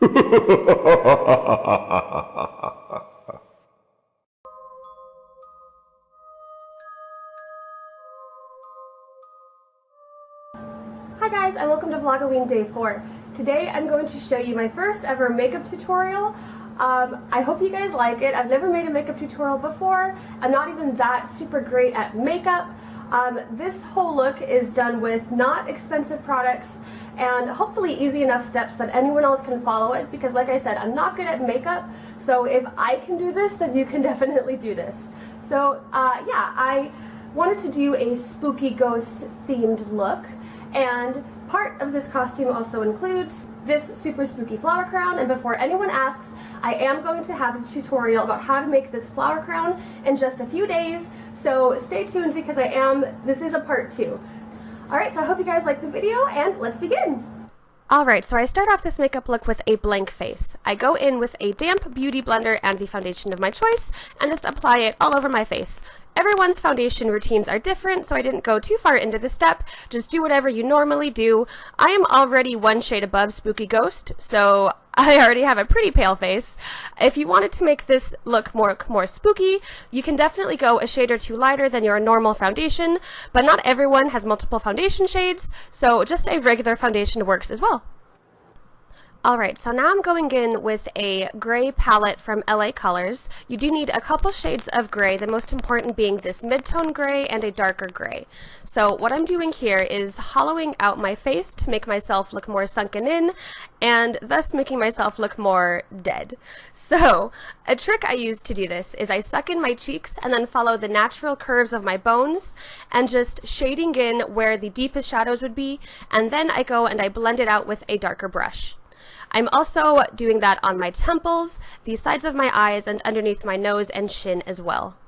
Hi guys, and welcome to Vlogoween Day 4. Today I'm going to show you my first ever makeup tutorial. I hope you guys like it. I've never made a makeup tutorial before. I'm not even that super great at makeup. This whole look is done with not expensive products and hopefully easy enough steps that anyone else can follow it, because like I said, I'm not good at makeup, so if I can do this, then you can definitely do this. So yeah, I wanted to do a spooky ghost themed look, and part of this costume also includes this super spooky flower crown. And before anyone asks, I am going to have a tutorial about how to make this flower crown in just a few days, so stay tuned because this is a part 2. Alright, so I hope you guys like the video, and let's begin! Alright, so I start off this makeup look with a blank face. I go in with a damp beauty blender and the foundation of my choice, and just apply it all over my face. Everyone's foundation routines are different, so I didn't go too far into the step. Just do whatever you normally do. I am already one shade above Spooky Ghost, so I already have a pretty pale face. If you wanted to make this look more spooky, you can definitely go a shade or two lighter than your normal foundation, but not everyone has multiple foundation shades, so just a regular foundation works as well. Alright, so now I'm going in with a gray palette from LA Colors. You do need a couple shades of gray, the most important being this mid-tone gray and a darker gray. So what I'm doing here is hollowing out my face to make myself look more sunken in, and thus making myself look more dead. So a trick I use to do this is I suck in my cheeks and then follow the natural curves of my bones and just shading in where the deepest shadows would be, and then I go and I blend it out with a darker brush. I'm also doing that on my temples, the sides of my eyes, and underneath my nose and chin as well.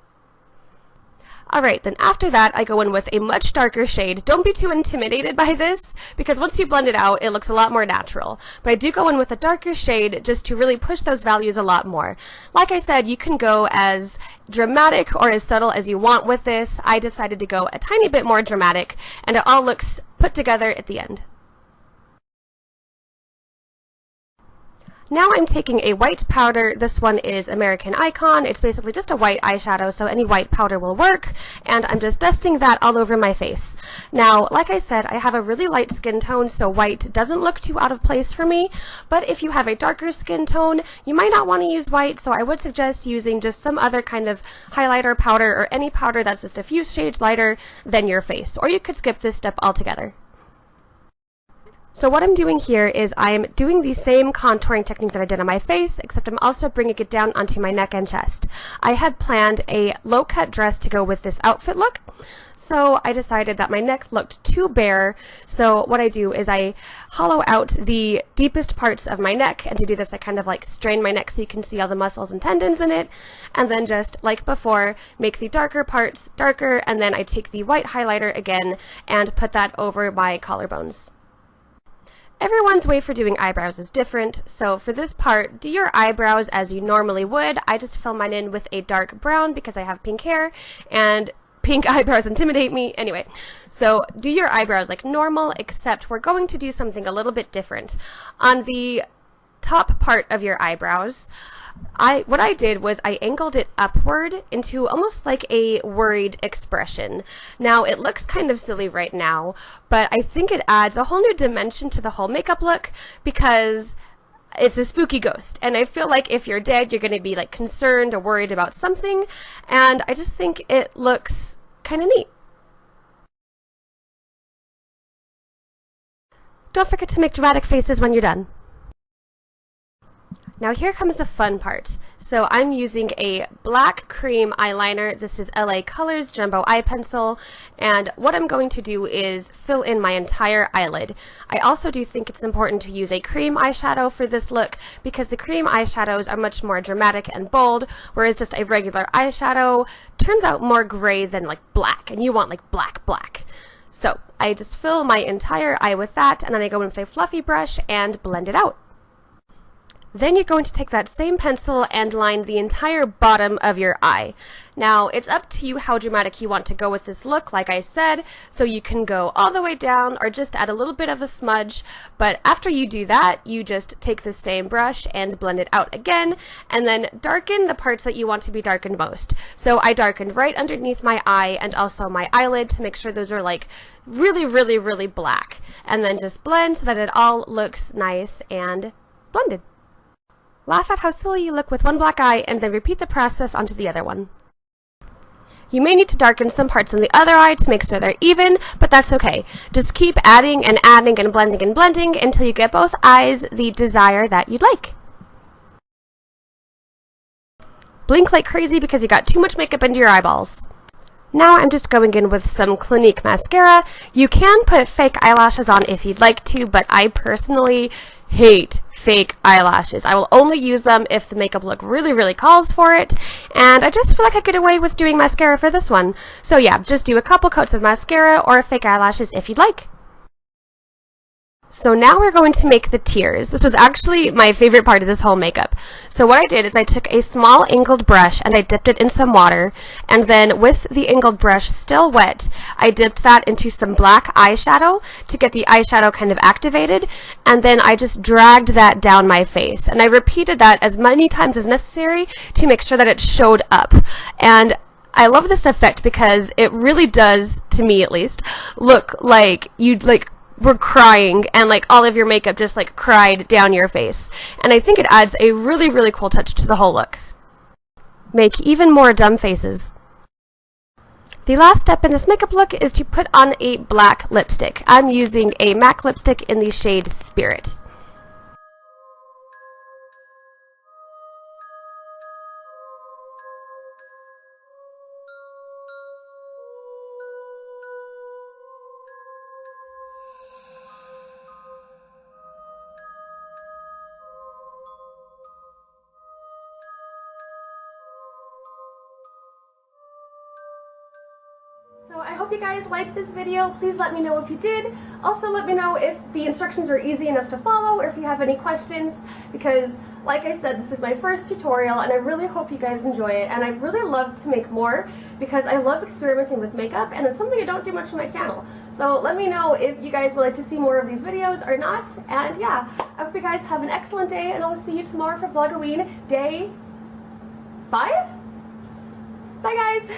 Alright, then after that I go in with a much darker shade. Don't be too intimidated by this, because once you blend it out, it looks a lot more natural. But I do go in with a darker shade just to really push those values a lot more. Like I said, you can go as dramatic or as subtle as you want with this. I decided to go a tiny bit more dramatic, and it all looks put together at the end. Now I'm taking a white powder. This one is American Icon. It's basically just a white eyeshadow, so any white powder will work, and I'm just dusting that all over my face. Now, like I said, I have a really light skin tone, so white doesn't look too out of place for me, but if you have a darker skin tone, you might not want to use white, so I would suggest using just some other kind of highlighter powder or any powder that's just a few shades lighter than your face, or you could skip this step altogether. So what I'm doing here is I'm doing the same contouring technique that I did on my face, except I'm also bringing it down onto my neck and chest. I had planned a low-cut dress to go with this outfit look, so I decided that my neck looked too bare, so what I do is I hollow out the deepest parts of my neck, and to do this I kind of like strain my neck so you can see all the muscles and tendons in it, and then just like before, make the darker parts darker, and then I take the white highlighter again and put that over my collarbones. Everyone's way for doing eyebrows is different, so for this part, do your eyebrows as you normally would. I just fill mine in with a dark brown because I have pink hair, and pink eyebrows intimidate me. Anyway, so do your eyebrows like normal, except we're going to do something a little bit different. On the top part of your eyebrows, what I did was I angled it upward into almost like a worried expression. Now, it looks kind of silly right now, but I think it adds a whole new dimension to the whole makeup look because it's a spooky ghost. And I feel like if you're dead, you're going to be like concerned or worried about something. And I just think it looks kind of neat. Don't forget to make dramatic faces when you're done. Now here comes the fun part. So I'm using a black cream eyeliner. This is LA Colors Jumbo Eye Pencil, and what I'm going to do is fill in my entire eyelid. I also do think it's important to use a cream eyeshadow for this look because the cream eyeshadows are much more dramatic and bold, whereas just a regular eyeshadow turns out more gray than like black, and you want like black. So I just fill my entire eye with that, and then I go in with a fluffy brush and blend it out. Then you're going to take that same pencil and line the entire bottom of your eye. Now, it's up to you how dramatic you want to go with this look, like I said, so you can go all the way down or just add a little bit of a smudge, but after you do that, you just take the same brush and blend it out again, and then darken the parts that you want to be darkened most. So I darkened right underneath my eye and also my eyelid to make sure those are like really, really, really black, and then just blend so that it all looks nice and blended. Laugh at how silly you look with one black eye and then repeat the process onto the other one. You may need to darken some parts on the other eye to make sure they're even, but that's okay. Just keep adding and adding and blending until you get both eyes the desire that you'd like. Blink like crazy because you got too much makeup into your eyeballs. Now I'm just going in with some Clinique mascara. You can put fake eyelashes on if you'd like to, but I personally hate fake eyelashes. I will only use them if the makeup look really, really calls for it, and I just feel like I get away with doing mascara for this one. So yeah, just do a couple coats of mascara or fake eyelashes if you'd like. So now we're going to make the tears. This was actually my favorite part of this whole makeup. So what I did is I took a small angled brush and I dipped it in some water, and then with the angled brush still wet, I dipped that into some black eyeshadow to get the eyeshadow kind of activated, and then I just dragged that down my face. And I repeated that as many times as necessary to make sure that it showed up. And I love this effect because it really does, to me at least, look like you'd were crying and like all of your makeup just like cried down your face. And I think it adds a really, really cool touch to the whole look. Make even more dumb faces. The last step in this makeup look is to put on a black lipstick. I'm using a MAC lipstick in the shade Spirit. So I hope you guys liked this video. Please let me know if you did. Also let me know if the instructions are easy enough to follow or if you have any questions, because like I said, this is my first tutorial and I really hope you guys enjoy it, and I really love to make more because I love experimenting with makeup and it's something I don't do much on my channel. So let me know if you guys would like to see more of these videos or not, and yeah, I hope you guys have an excellent day and I'll see you tomorrow for Vlogoween day 5? Bye guys!